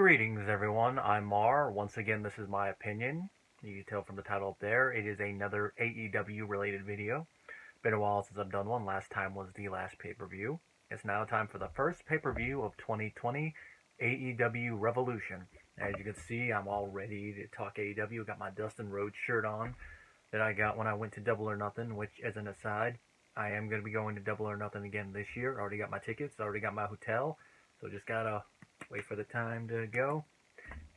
Greetings, everyone. I'm Mar. Once again, this is my opinion. You can tell from the title up there, it is another AEW related video. Been a while since I've done one. Last time was the last pay-per-view. It's now time for the first pay-per-view of 2020, AEW Revolution. As you can see, I'm all ready to talk AEW. Got my Dustin Rhodes shirt on that I got when I went to Double or Nothing, which, as an aside, I am going to be going to Double or Nothing again this year. Already got my tickets, already got my hotel, so just gotta wait for the time to go.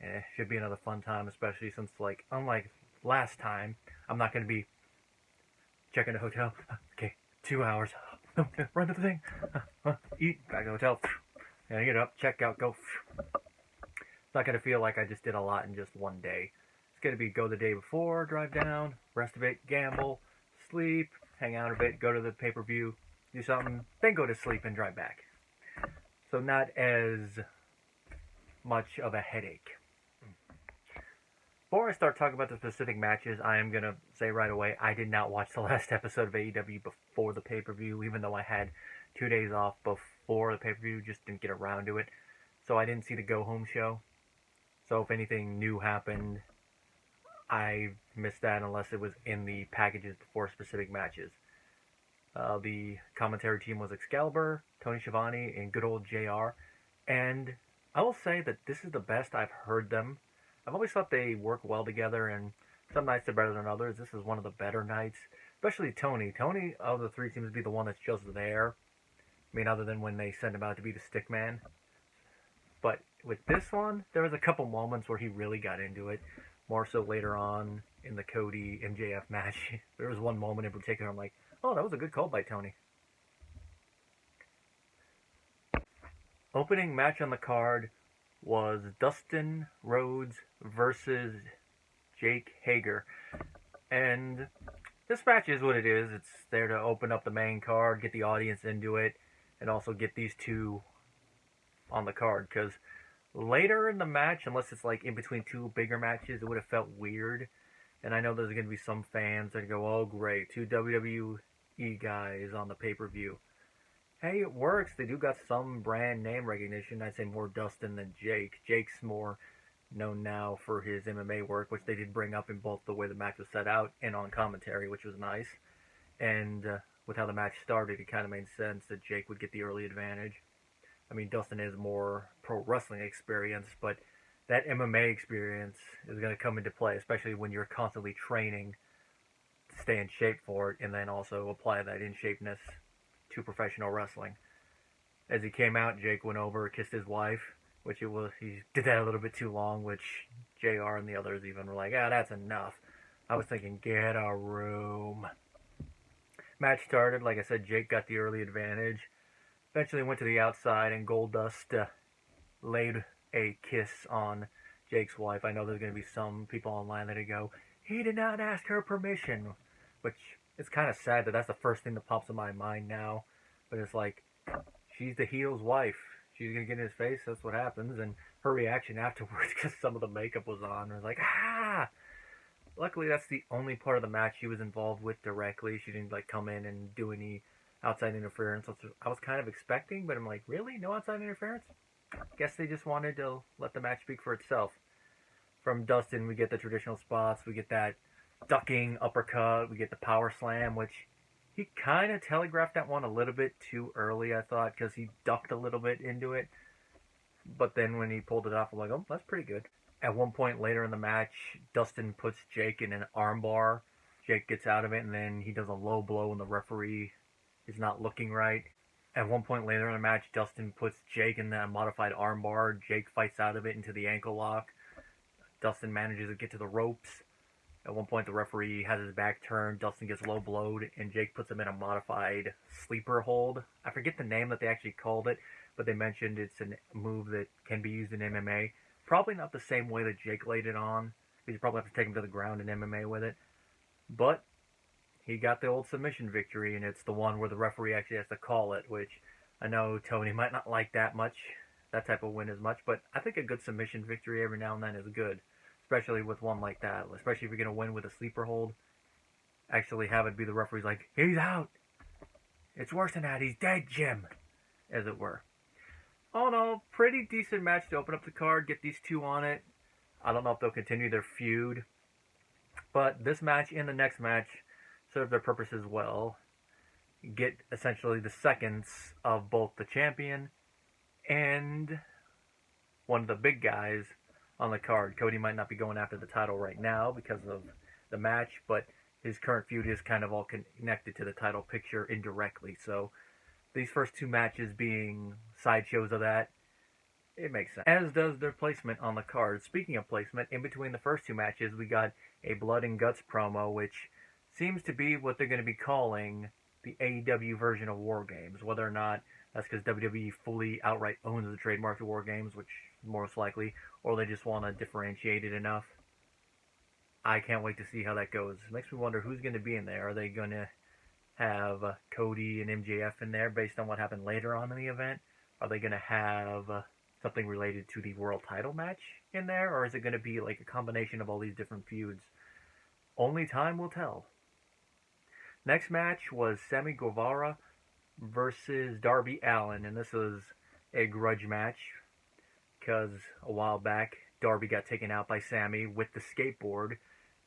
And it should be another fun time, especially since, unlike last time, I'm not going to be checking the hotel. Okay, 2 hours. Run to the thing. Eat, back to the hotel. And get up, check out, go. It's not going to feel like I just did a lot in just one day. It's going to be go the day before, drive down, rest a bit, gamble, sleep, hang out a bit, go to the pay-per-view, do something, then go to sleep and drive back. So not as much of a headache. Before I start talking about the specific matches, I am going to say right away, I did not watch the last episode of AEW before the pay-per-view, even though I had 2 days off before the pay-per-view, just didn't get around to it. So I didn't see the go-home show. So if anything new happened, I missed that unless it was in the packages before specific matches. The commentary team was Excalibur, Tony Schiavone, and good old JR. And I will say that this is the best I've heard them. I've always thought they work well together, and some nights are better than others. This is one of the better nights, especially Tony. Tony, of the three, seems to be the one that's just there. I mean, other than when they send him out to be the stick man. But with this one, there was a couple moments where he really got into it. More so later on in the Cody and MJF match. There was one moment in particular I'm like, oh, that was a good call by Tony. Opening match on the card was Dustin Rhodes versus Jake Hager. And this match is what it is. It's there to open up the main card, get the audience into it, and also get these two on the card. Because later in the match, unless it's like in between two bigger matches, it would have felt weird. And I know there's going to be some fans that go, oh great, two WWE guys on the pay-per-view. Hey, it works. They do got some brand name recognition. I'd say more Dustin than Jake. Jake's more known now for his MMA work, which they did bring up in both the way the match was set out and on commentary, which was nice. And with how the match started, it kind of made sense that Jake would get the early advantage. I mean, Dustin has more pro wrestling experience, but that MMA experience is going to come into play, especially when you're constantly training to stay in shape for it, and then also apply that in-shapeness to professional wrestling. As he came out, Jake went over, kissed his wife, which he did that a little bit too long, which JR and the others even were like, that's enough. I was thinking, get a room. Match started, like I said, Jake got the early advantage. Eventually went to the outside, and Goldust laid a kiss on Jake's wife. I know there's going to be some people online that go, he did not ask her permission, which it's kind of sad that that's the first thing that pops in my mind now. But it's like, she's the heel's wife. She's going to get in his face, that's what happens. And her reaction afterwards, because some of the makeup was on, was like, ah! Luckily, that's the only part of the match she was involved with directly. She didn't come in and do any outside interference, which I was kind of expecting, but I'm like, really? No outside interference? Guess they just wanted to let the match speak for itself. From Dustin, we get the traditional spots. We get that ducking uppercut. We get the power slam, which he kind of telegraphed that one a little bit too early, I thought, because he ducked a little bit into it. But then when he pulled it off, I'm like, oh, that's pretty good. At one point later in the match, Dustin puts Jake in an armbar. Jake gets out of it, and then he does a low blow, and the referee is not looking right. At one point later in the match, Dustin puts Jake in that modified armbar. Jake fights out of it into the ankle lock. Dustin manages to get to the ropes. At one point, the referee has his back turned. Dustin gets low blowed, and Jake puts him in a modified sleeper hold. I forget the name that they actually called it, but they mentioned it's a move that can be used in MMA. Probably not the same way that Jake laid it on, because you probably have to take him to the ground in MMA with it. But he got the old submission victory, and it's the one where the referee actually has to call it, which I know Tony might not like that much, that type of win as much, but I think a good submission victory every now and then is good, especially with one like that, especially if you're going to win with a sleeper hold. Actually have it be the referee's like, he's out. It's worse than that, he's dead, Jim, as it were. all in all, pretty decent match to open up the card, get these two on it. I don't know if they'll continue their feud, but this match and the next match serve their purposes well. Get essentially the seconds of both the champion and one of the big guys on the card. Cody might not be going after the title right now because of the match, but his current feud is kind of all connected to the title picture indirectly. So these first two matches being sideshows of that, it makes sense. As does their placement on the card. Speaking of placement, in between the first two matches, we got a Blood and Guts promo, which seems to be what they're going to be calling the AEW version of War Games. Whether or not that's because WWE fully outright owns the trademark of War Games, which most likely, or they just want to differentiate it enough. I can't wait to see how that goes. It makes me wonder who's going to be in there. Are they going to have Cody and MJF in there based on what happened later on in the event? Are they going to have something related to the world title match in there? Or is it going to be like a combination of all these different feuds? Only time will tell. Next match was Sammy Guevara versus Darby Allin, and this was a grudge match because a while back Darby got taken out by Sammy with the skateboard,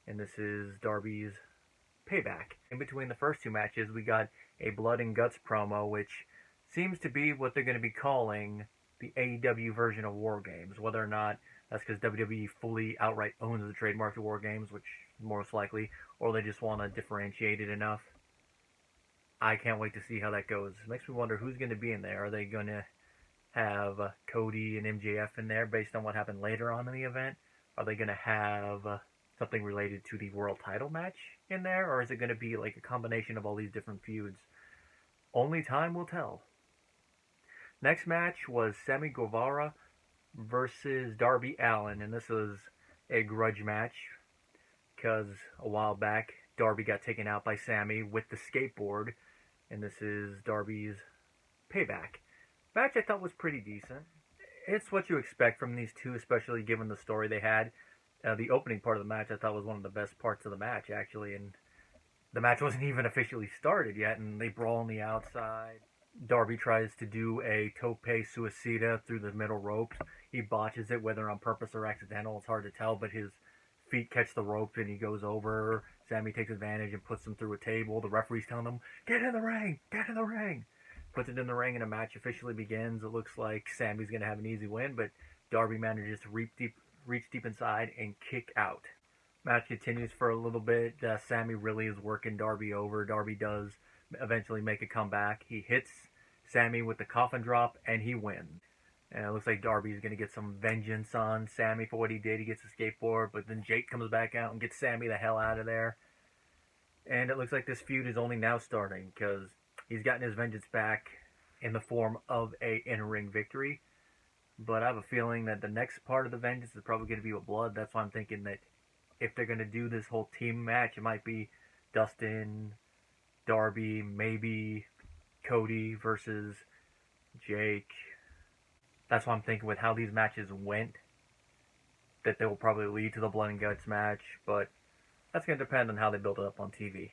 and this is Darby's payback. In between the first two matches, we got a Blood and Guts promo, which seems to be what they're going to be calling the AEW version of War Games. Whether or not that's because WWE fully outright owns the trademark of War Games, which most likely, or they just want to differentiate it enough. I can't wait to see how that goes. It makes me wonder who's going to be in there. Are they going to have Cody and MJF in there based on what happened later on in the event? Are they going to have something related to the world title match in there? Or is it going to be like a combination of all these different feuds? Only time will tell. Next match was Sammy Guevara versus Darby Allin, and this was a grudge match because a while back Darby got taken out by Sammy with the skateboard, and this is Darby's payback. Match I thought was pretty decent. It's what you expect from these two, especially given the story they had. The opening part of the match I thought was one of the best parts of the match, actually, and the match wasn't even officially started yet, and they brawl on the outside. Darby tries to do a tope suicida through the middle ropes. He botches it, whether on purpose or accidental, it's hard to tell, but his feet catch the rope and he goes over. Sammy takes advantage and puts him through a table. The referee's telling him, "Get in the ring! Get in the ring!" Puts it in the ring and a match officially begins. It looks like Sammy's going to have an easy win, but Darby manages to reach deep inside and kick out. Match continues for a little bit. Sammy really is working Darby over. Darby does eventually make a comeback. He hits Sammy with the coffin drop and he wins. And it looks like Darby's going to get some vengeance on Sammy for what he did. He gets a skateboard, but then Jake comes back out and gets Sammy the hell out of there. And it looks like this feud is only now starting because he's gotten his vengeance back in the form of a in-ring victory. But I have a feeling that the next part of the vengeance is probably going to be with blood. That's why I'm thinking that if they're going to do this whole team match, it might be Dustin, Darby, maybe Cody versus Jake. That's what I'm thinking with how these matches went, that they will probably lead to the Blood and Guts match, but that's going to depend on how they build it up on TV.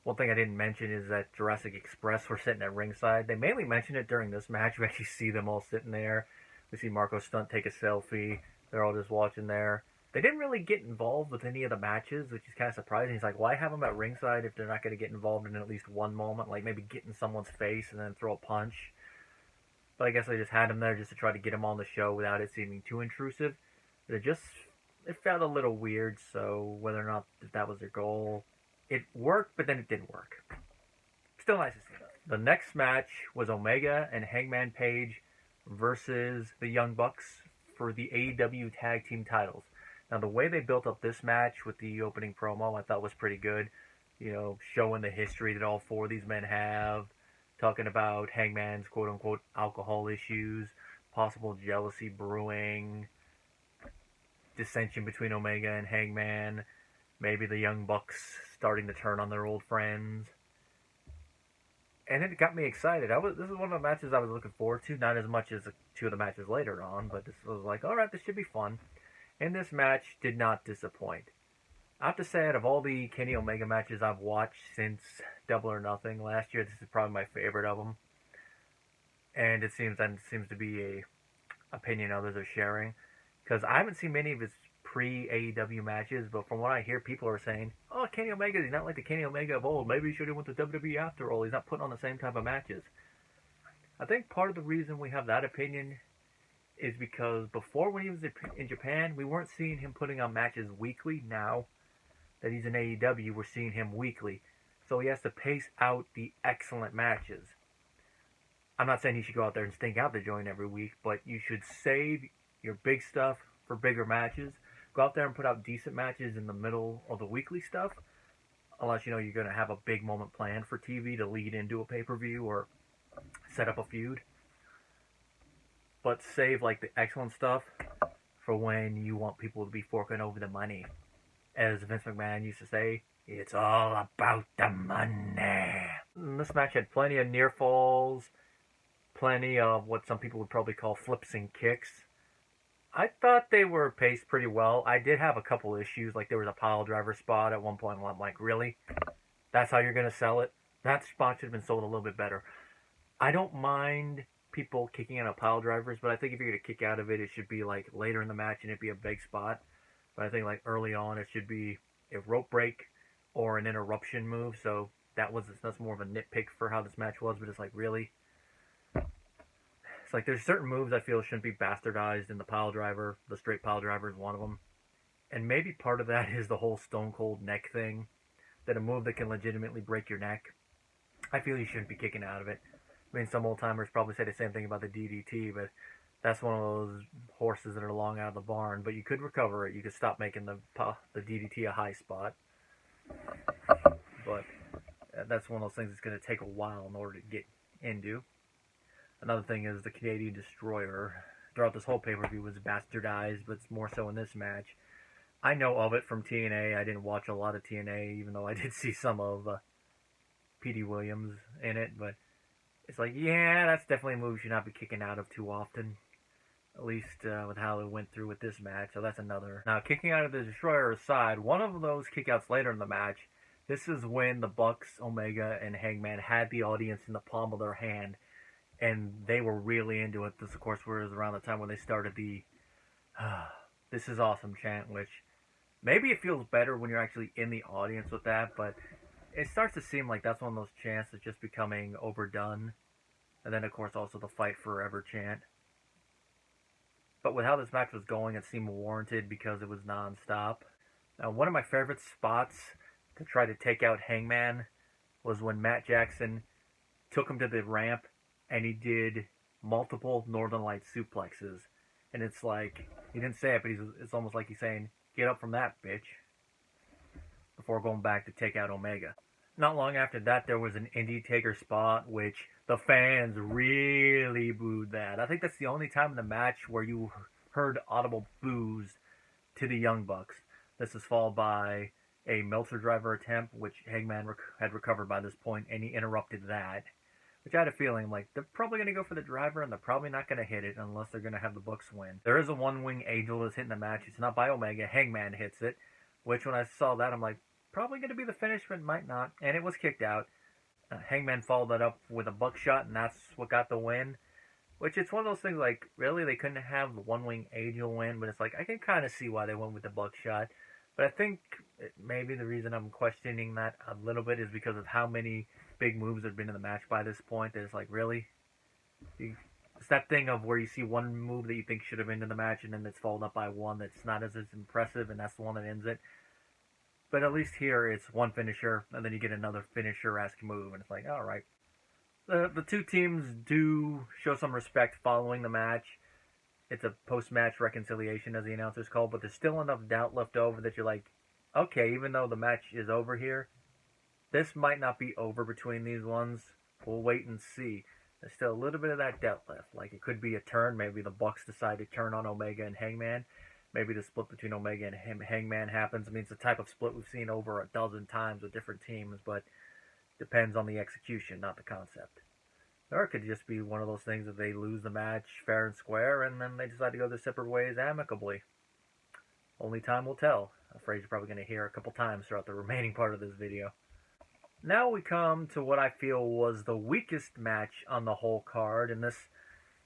One thing I didn't mention is that Jurassic Express were sitting at ringside. They mainly mention it during this match. We actually see them all sitting there. We see Marco Stunt take a selfie. They're all just watching there. They didn't really get involved with any of the matches, which is kind of surprising. He's like, why have them at ringside if they're not going to get involved in at least one moment, like maybe get in someone's face and then throw a punch? But I guess they just had him there just to try to get him on the show without it seeming too intrusive. But it felt a little weird, so whether or not if that was their goal, it worked, but then it didn't work. Still nice to see that. The next match was Omega and Hangman Page versus the Young Bucks for the AEW Tag Team titles. Now, the way they built up this match with the opening promo, I thought was pretty good. You know, showing the history that all four of these men have, talking about Hangman's quote-unquote alcohol issues, possible jealousy brewing, dissension between Omega and Hangman, maybe the Young Bucks starting to turn on their old friends. And it got me excited. This is one of the matches I was looking forward to, not as much as two of the matches later on, but this was like, alright, this should be fun. And this match did not disappoint. I have to say, out of all the Kenny Omega matches I've watched since Double or Nothing last year, this is probably my favorite of them. and it seems to be a opinion others are sharing. Because I haven't seen many of his pre-AEW matches, but from what I hear, people are saying, "Oh, Kenny Omega, he's not like the Kenny Omega of old. Maybe he should have went to WWE after all. He's not putting on the same type of matches." I think part of the reason we have that opinion is because before, when he was in Japan, we weren't seeing him putting on matches weekly. Now that he's in AEW, we're seeing him weekly. So he has to pace out the excellent matches. I'm not saying he should go out there and stink out the joint every week, but you should save your big stuff for bigger matches. Go out there and put out decent matches in the middle of the weekly stuff, unless you know you're going to have a big moment planned for TV to lead into a pay-per-view or set up a feud. But save like the excellent stuff for when you want people to be forking over the money. As Vince McMahon used to say, it's all about the money. This match had plenty of near falls, plenty of what some people would probably call flips and kicks. I thought they were paced pretty well. I did have a couple issues, like there was a pile driver spot at one point where I'm like, really? That's how you're going to sell it? That spot should have been sold a little bit better. I don't mind people kicking out of pile drivers, but I think if you're going to kick out of it, it should be like later in the match and it'd be a big spot. But I think like early on, it should be a rope break or an interruption move. So that's more of a nitpick for how this match was, but it's like, really? It's like there's certain moves I feel shouldn't be bastardized in the pile driver. The straight pile driver is one of them. And maybe part of that is the whole Stone Cold neck thing. That a move that can legitimately break your neck, I feel you shouldn't be kicking out of it. I mean, some old timers probably say the same thing about the DDT, but that's one of those horses that are long out of the barn. But you could recover it. You could stop making the DDT a high spot. But that's one of those things that's going to take a while in order to get into. Another thing is the Canadian Destroyer throughout this whole pay-per-view was bastardized, but it's more so in this match. I know of it from TNA. I didn't watch a lot of TNA, even though I did see some of P.D. Williams in it. But it's like, yeah, that's definitely a move you should not be kicking out of too often. At least with how it went through with this match. So that's another. Now, kicking out of the Destroyer aside, one of those kickouts later in the match, this is when the Bucks, Omega, and Hangman had the audience in the palm of their hand. And they were really into it. This, of course, was around the time when they started the "This is awesome" chant, which maybe it feels better when you're actually in the audience with that, but it starts to seem like that's one of those chants that's just becoming overdone. And then, of course, also the Fight Forever chant. But with how this match was going, it seemed warranted because it was non-stop. Now, one of my favorite spots to try to take out Hangman was when Matt Jackson took him to the ramp and he did multiple Northern Light suplexes. And it's like, he didn't say it, but it's almost like he's saying, "Get up from that, bitch," before going back to take out Omega. Not long after that, there was an Indie Taker spot, which the fans really booed that. I think that's the only time in the match where you heard audible boos to the Young Bucks. This is followed by a Meltzer driver attempt, which Hangman had recovered by this point, and he interrupted that. Which I had a feeling, like, they're probably going to go for the driver, and they're probably not going to hit it unless they're going to have the Bucks win. There is a one-wing angel that's hitting the match. It's not by Omega. Hangman hits it, which when I saw that, I'm like, probably going to be the finish, but might not. And it was kicked out. Hangman followed that up with a buckshot, and that's what got the win. Which it's one of those things, like, really, they couldn't have the one-wing angel win, but it's like, I can kind of see why they went with the buckshot. But I think maybe the reason I'm questioning that a little bit is because of how many big moves have been in the match by this point. That it's like, really? It's that thing of where you see one move that you think should have been in the match, and then it's followed up by one that's not as impressive, and that's the one that ends it. But at least here, it's one finisher, and then you get another finisher-esque move, and it's like, all right. The two teams do show some respect following the match. It's a post-match reconciliation, as the announcers call, but there's still enough doubt left over that you're like, okay, even though the match is over here, this might not be over between these ones. We'll wait and see. There's still a little bit of that doubt left. Like, it could be a turn. Maybe the Bucks decide to turn on Omega and Hangman. Maybe the split between Omega and Hangman happens. I mean, it's a type of split we've seen over a dozen times with different teams, but depends on the execution, not the concept. Or it could just be one of those things that they lose the match fair and square, and then they decide to go their separate ways amicably. Only time will tell. I'm afraid you're probably going to hear a couple times throughout the remaining part of this video. Now we come to what I feel was the weakest match on the whole card, and this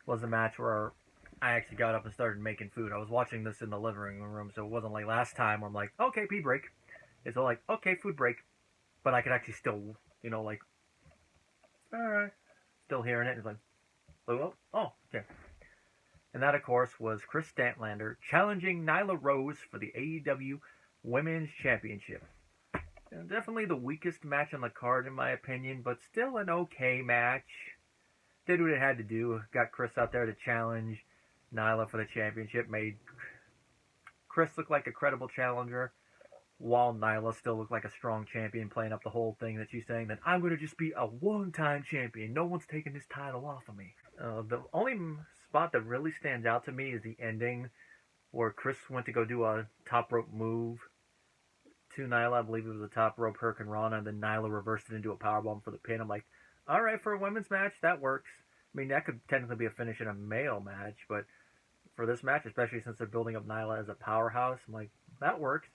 was a match where I actually got up and started making food. I was watching this in the living room, so it wasn't like last time where I'm like, okay, pee break. It's all like, okay, food break. But I could actually still, like, alright, still hearing it. It's like, oh, okay. And that, of course, was Kris Statlander challenging Nyla Rose for the AEW Women's Championship. Definitely the weakest match on the card, in my opinion, but still an okay match. Did what it had to do. Got Kris out there to challenge Nyla for the championship. Made Kris look like a credible challenger, while Nyla still looked like a strong champion, playing up the whole thing that she's saying that I'm going to just be a one-time champion. No one's taking this title off of me. The only spot that really stands out to me is the ending, where Kris went to go do a top rope move to Nyla. I believe it was a top rope Hurricane Rana, and then Nyla reversed it into a powerbomb for the pin. I'm like, all right, for a women's match, that works. I mean, that could technically be a finish in a male match, but for this match, especially since they're building up Nyla as a powerhouse, I'm like, that works.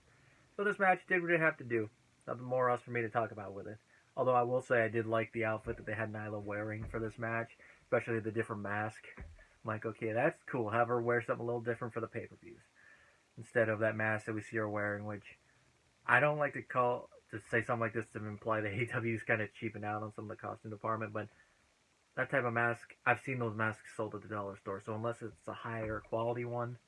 So this match did what it had to do. Nothing more else for me to talk about with it. Although I will say I did like the outfit that they had Nyla wearing for this match, especially the different mask. I'm like, okay, that's cool. Have her wear something a little different for the pay-per-views, instead of that mask that we see her wearing, which I don't like to say something like this to imply that AEW's kind of cheaping out on some of the costume department, but that type of mask, I've seen those masks sold at the dollar store, so unless it's a higher quality one,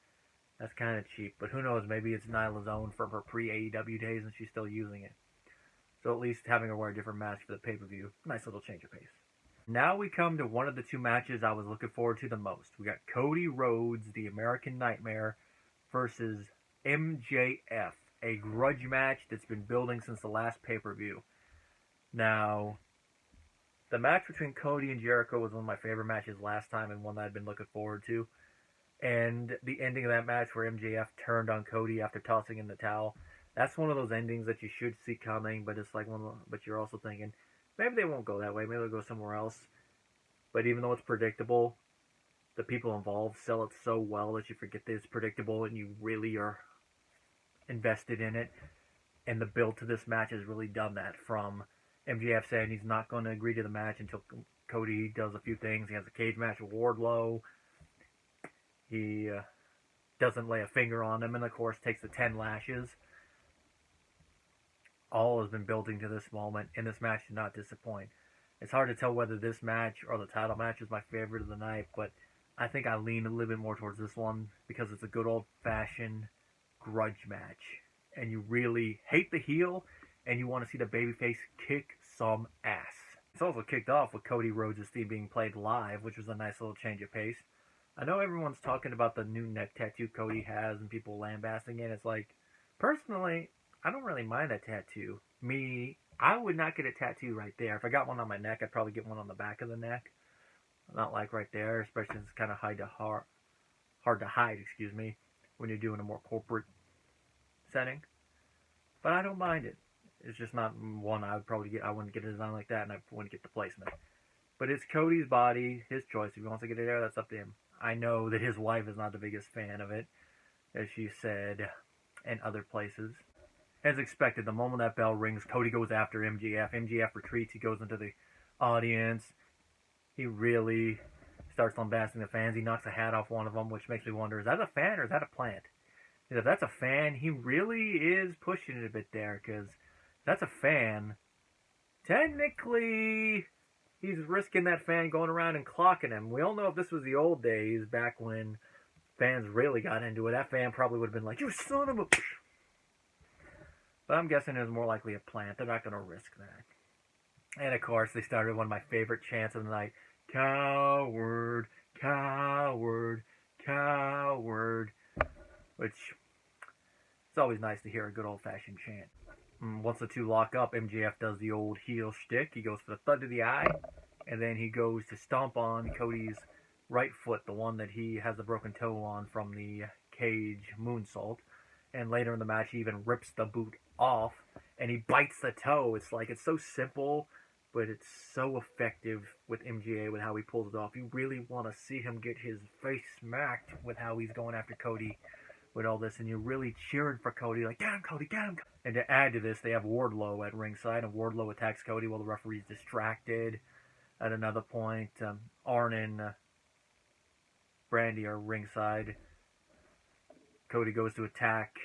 that's kind of cheap. But who knows, maybe it's Nyla's own from her pre-AEW days and she's still using it. So at least having her wear a different mask for the pay-per-view, nice little change of pace. Now we come to one of the two matches I was looking forward to the most. We got Cody Rhodes, the American Nightmare, versus MJF, a grudge match that's been building since the last pay-per-view. Now, the match between Cody and Jericho was one of my favorite matches last time, and one that I'd been looking forward to. And the ending of that match where MJF turned on Cody after tossing in the towel, that's one of those endings that you should see coming, but it's like but you're also thinking, maybe they won't go that way, maybe they'll go somewhere else. But even though it's predictable, the people involved sell it so well that you forget that it's predictable and you really are invested in it. And the build to this match has really done that, from MJF saying he's not going to agree to the match until Cody does a few things. He has a cage match with Wardlow. He doesn't lay a finger on him, and of course takes the 10 lashes. All has been building to this moment, and this match did not disappoint. It's hard to tell whether this match or the title match is my favorite of the night, but I think I lean a little bit more towards this one because it's a good old-fashioned grudge match. And you really hate the heel, and you want to see the babyface kick some ass. It's also kicked off with Cody Rhodes' theme being played live, which was a nice little change of pace. I know everyone's talking about the new neck tattoo Cody has and people lambasting it. It's like, personally, I don't really mind that tattoo. I would not get a tattoo right there. If I got one on my neck, I'd probably get one on the back of the neck. Not like right there, especially since it's kind of hard to hide, when you're doing a more corporate setting. But I don't mind it. It's just not one I would probably get. I wouldn't get a design like that, and I wouldn't get the placement. But it's Cody's body, his choice. If he wants to get it there, that's up to him. I know that his wife is not the biggest fan of it, as she said in other places. As expected, the moment that bell rings, Cody goes after MJF. MJF retreats. He goes into the audience. He really starts lambasting the fans. He knocks a hat off one of them, which makes me wonder, is that a fan or is that a plant? If that's a fan, he really is pushing it a bit there, because that's a fan. Technically, he's risking that fan going around and clocking him. We all know if this was the old days, back when fans really got into it, that fan probably would have been like, you son of a... But I'm guessing it was more likely a plant. They're not going to risk that. And of course, they started one of my favorite chants of the night. Coward, coward, coward. Which, it's always nice to hear a good old-fashioned chant. Once the two lock up, MJF does the old heel shtick. He goes for the thud to the eye, and then he goes to stomp on Cody's right foot, the one that he has a broken toe on from the cage moonsault. And later in the match, he even rips the boot off, and he bites the toe. It's like, it's so simple, but it's so effective with MJF with how he pulls it off. You really want to see him get his face smacked with how he's going after Cody with all this, and you're really cheering for Cody, like, get him, Cody, get him. And to add to this, they have Wardlow at ringside, and Wardlow attacks Cody while the referee's distracted. At another point, Arn and Brandy are ringside. Cody goes to attack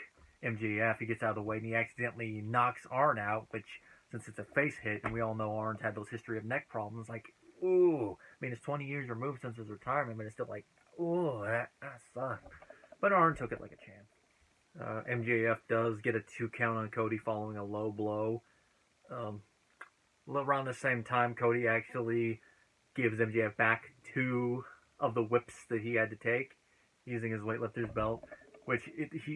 MJF. He gets out of the way, and he accidentally knocks Arn out, which, since it's a face hit, and we all know Arn's had those history of neck problems, like, ooh. I mean, it's 20 years removed since his retirement, but it's still like, ooh, that sucks. But Arn took it like a champ. MJF does get a 2 count on Cody following a low blow. Around the same time, Cody actually gives MJF back 2 of the whips that he had to take using his weightlifter's belt, which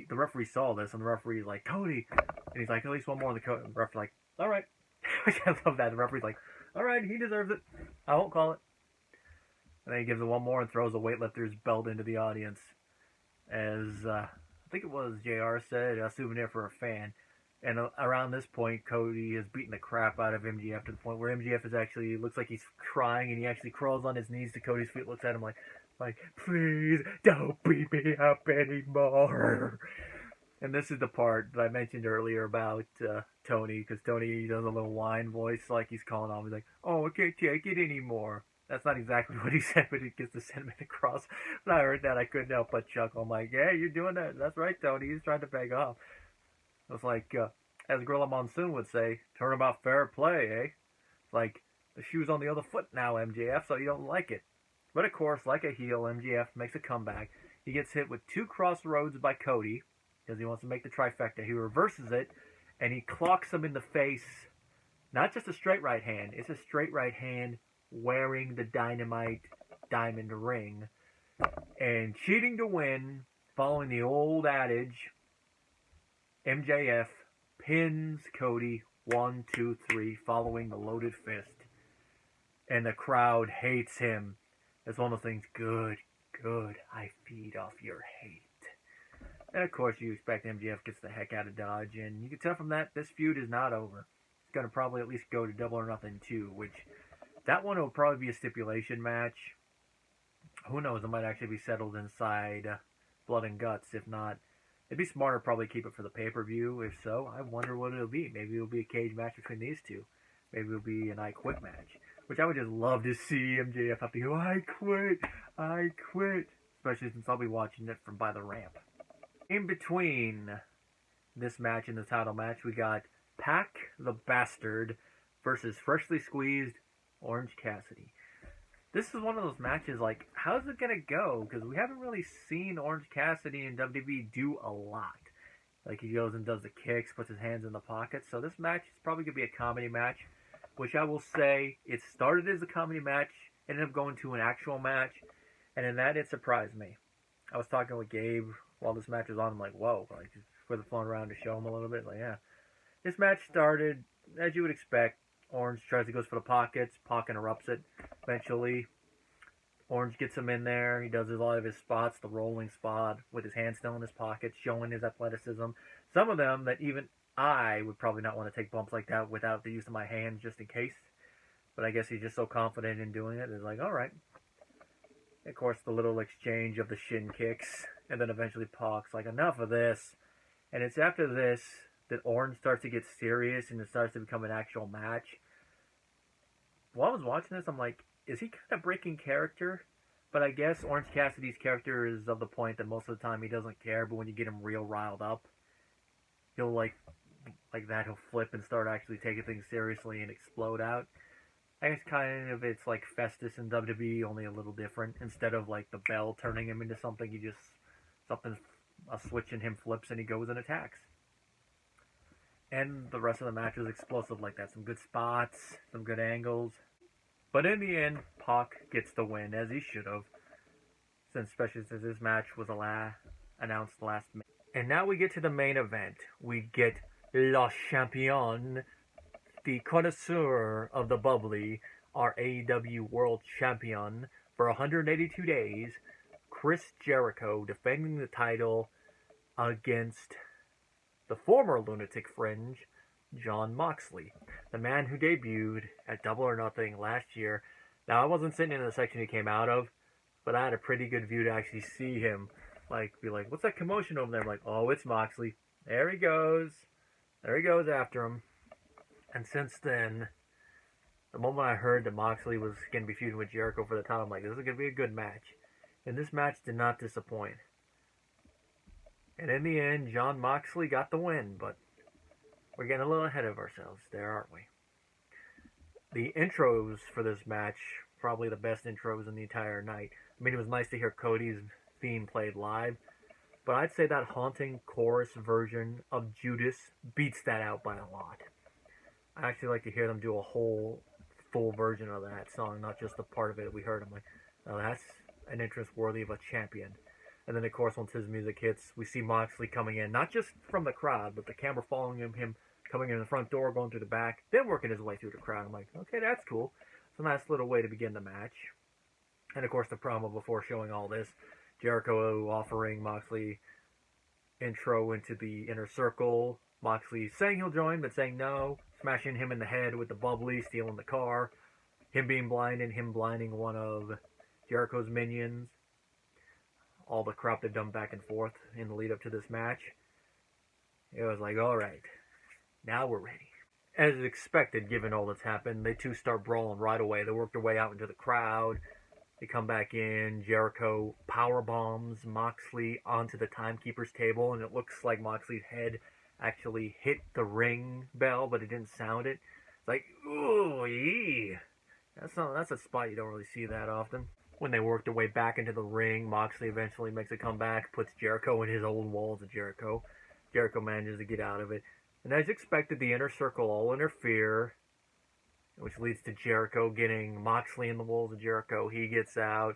the referee saw this, and the referee's like, Cody, and he's like, at least one more. And the referee's like, all right. I love that. The referee's like, all right, he deserves it. I won't call it. And then he gives him one more and throws a weightlifter's belt into the audience. As, I think it was JR said, a souvenir for a fan. And around this point, Cody is beating the crap out of MJF to the point where MJF is actually, looks like he's crying, and he actually crawls on his knees to Cody's feet, looks at him like, please don't beat me up anymore. And this is the part that I mentioned earlier about Tony, because Tony does a little whine voice like he's calling on. He's like, oh, I can't take it anymore. That's not exactly what he said, but it gets the sentiment across. When I heard that, I couldn't help but chuckle. I'm like, yeah, you're doing that. That's right, Tony. He's trying to beg off. It was like, as Gorilla Monsoon would say, turnabout fair play, eh? Like, the shoe's on the other foot now, MJF, so you don't like it. But of course, like a heel, MJF makes a comeback. He gets hit with 2 crossroads by Cody, because he wants to make the trifecta. He reverses it, and he clocks him in the face. Not just a straight right hand. It's a straight right hand wearing the Dynamite diamond ring. And cheating to win, following the old adage, MJF pins Cody 1, 2, 3, following the loaded fist. And the crowd hates him. It's one of those things, good, I feed off your hate. And of course you expect MJF gets the heck out of Dodge, and you can tell from that this feud is not over. It's going to probably at least go to Double or Nothing 2, which that one will probably be a stipulation match. Who knows, it might actually be settled inside Blood and Guts. If not, it'd be smarter to probably keep it for the pay-per-view. If so, I wonder what it'll be. Maybe it'll be a cage match between these two. Maybe it'll be an I Quit match, which I would just love to see MJF have to go, I quit. Especially since I'll be watching it from by the ramp. In between this match and the title match, we got Pac the Bastard versus Freshly Squeezed Orange Cassidy. This is one of those matches, like, how's it going to go? Because we haven't really seen Orange Cassidy in WWE do a lot. Like, he goes and does the kicks, puts his hands in the pockets. So this match is probably going to be a comedy match, which I will say, it started as a comedy match, ended up going to an actual match, and in that, it surprised me. I was talking with Gabe while this match was on. I'm like, whoa, like, just with the phone around to show him a little bit. Like, yeah. This match started, as you would expect. Orange tries to go for the pockets. Pac interrupts it. Eventually, Orange gets him in there. He does a lot of his spots, the rolling spot, with his hand still in his pocket, showing his athleticism. Some of them that even I would probably not want to take bumps like that without the use of my hands just in case. But I guess he's just so confident in doing it. It's like, all right. Of course, the little exchange of the shin kicks. And then eventually Pac's like, enough of this. And it's after this that Orange starts to get serious and it starts to become an actual match. While I was watching this, I'm like, is he kind of breaking character? But I guess Orange Cassidy's character is of the point that most of the time he doesn't care, but when you get him real riled up, he'll like that, he'll flip and start actually taking things seriously and explode out. I guess kind of it's like Festus in WWE, only a little different. Instead of like the bell turning him into something, a switch in him flips and he goes and attacks. And the rest of the match was explosive like that. Some good spots, some good angles. But in the end, Pac gets the win, as he should have. Especially since this match was announced last minute. And now we get to the main event. We get Le Champion, the connoisseur of the Bubbly, our AEW World Champion, for 182 days, Chris Jericho defending the title against the former Lunatic Fringe, Jon Moxley, the man who debuted at Double or Nothing last year. Now, I wasn't sitting in the section he came out of, but I had a pretty good view to actually see him. be like, what's that commotion over there? I'm like, oh, it's Moxley. There he goes. There he goes after him. And since then, the moment I heard that Moxley was going to be feuding with Jericho for the title, I'm like, this is going to be a good match. And this match did not disappoint. And in the end, Jon Moxley got the win, but we're getting a little ahead of ourselves there, aren't we? The intros for this match, probably the best intros in the entire night. I mean, it was nice to hear Cody's theme played live, but I'd say that haunting chorus version of Judas beats that out by a lot. I actually like to hear them do a whole full version of that song, not just the part of it we heard. I'm like, oh, that's an entrance worthy of a champion. And then, of course, once his music hits, we see Moxley coming in, not just from the crowd, but the camera following him coming in the front door, going through the back, then working his way through the crowd. I'm like, okay, that's cool. It's a nice little way to begin the match. And, of course, the promo before showing all this, Jericho offering Moxley intro into the inner circle. Moxley saying he'll join, but saying no. Smashing him in the head with the bubbly, stealing the car. Him being blinded, him blinding one of Jericho's minions. All the crap they've done back and forth in the lead up to this match. It was like, alright, now we're ready. As expected, given all that's happened, they two start brawling right away. They work their way out into the crowd. They come back in. Jericho power bombs Moxley onto the timekeeper's table, and it looks like Moxley's head actually hit the ring bell, but it didn't sound it. It's like, ooh, yee. That's a spot you don't really see that often. When they work their way back into the ring, Moxley eventually makes a comeback, puts Jericho in his own walls of Jericho. Jericho manages to get out of it. And as expected, the inner circle all interfere, which leads to Jericho getting Moxley in the walls of Jericho. He gets out.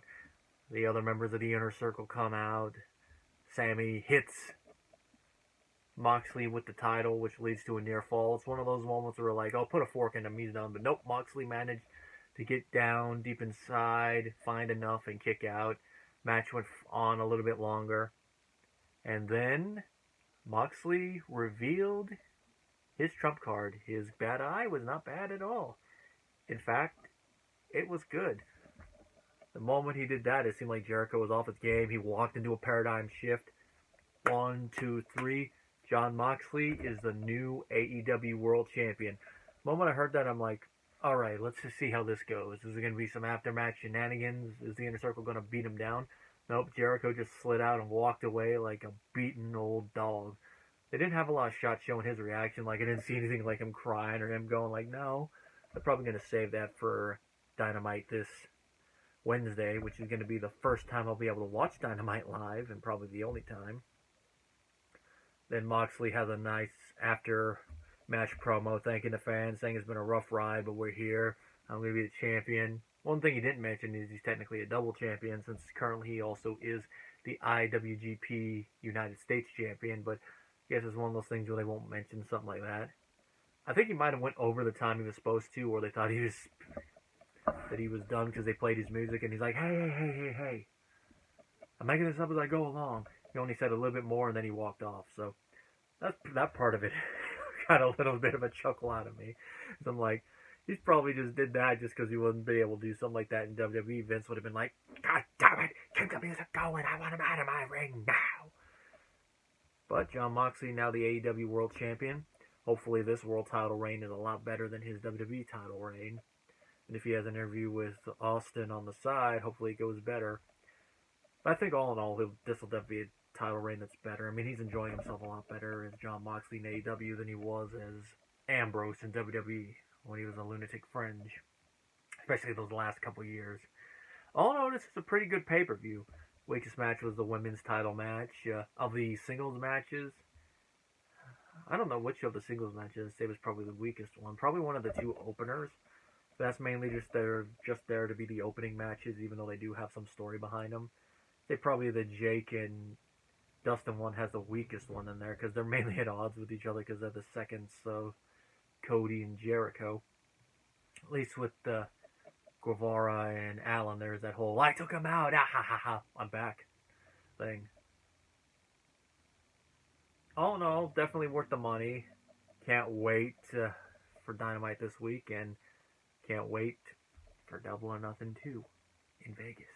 The other members of the inner circle come out. Sammy hits Moxley with the title, which leads to a near fall. It's one of those moments where we're like, oh, put a fork in him, he's done. But nope, Moxley managed to get down deep inside, find enough, and kick out. Match went on a little bit longer. And then Moxley revealed his trump card. His bad eye was not bad at all. In fact, it was good. The moment he did that, it seemed like Jericho was off his game. He walked into a paradigm shift. 1, 2, 3. Jon Moxley is the new AEW World Champion. The moment I heard that, I'm like, alright, let's just see how this goes. Is there going to be some aftermatch shenanigans? Is the Inner Circle going to beat him down? Nope, Jericho just slid out and walked away like a beaten old dog. They didn't have a lot of shots showing his reaction. Like, I didn't see anything like him crying or him going like, no. They're probably going to save that for Dynamite this Wednesday, which is going to be the first time I'll be able to watch Dynamite live, and probably the only time. Then Moxley has a nice after-match promo thanking the fans, saying it's been a rough ride, but we're here. I'm going to be the champion. One thing he didn't mention is he's technically a double champion, since currently he also is the IWGP United States champion, but I guess it's one of those things where they won't mention something like that. I think he might have went over the time he was supposed to, or they thought he was done because they played his music, and he's like, hey. I'm making this up as I go along. He only said a little bit more, and then he walked off. So that part of it got a little bit of a chuckle out of me. So I'm like, he's probably just did that just because he wouldn't be able to do something like that in WWE. Vince would have been like, God damn it, keep the music going. I want him out of my ring now. But Jon Moxley, now the AEW World Champion. Hopefully this world title reign is a lot better than his WWE title reign. And if he has an interview with Austin on the side, hopefully it goes better. But I think all in all, this will definitely be a title reign that's better. I mean, he's enjoying himself a lot better as Jon Moxley in AEW than he was as Ambrose in WWE when he was a Lunatic Fringe. Especially those last couple years. All in all, this is a pretty good pay-per-view. Weakest match was the women's title match. Of the singles matches, I don't know which of the singles matches it was probably the weakest one. Probably one of the two openers. That's mainly just there to be the opening matches, even though they do have some story behind them. They probably the Jake and Dustin one has the weakest one in there because they're mainly at odds with each other because they're the seconds of Cody and Jericho. At least with the Guevara and Allen, there's that whole I took him out, ah ha ha ha, I'm back thing. All in all, definitely worth the money. Can't wait for Dynamite this week, and can't wait for Double or Nothing 2 in Vegas.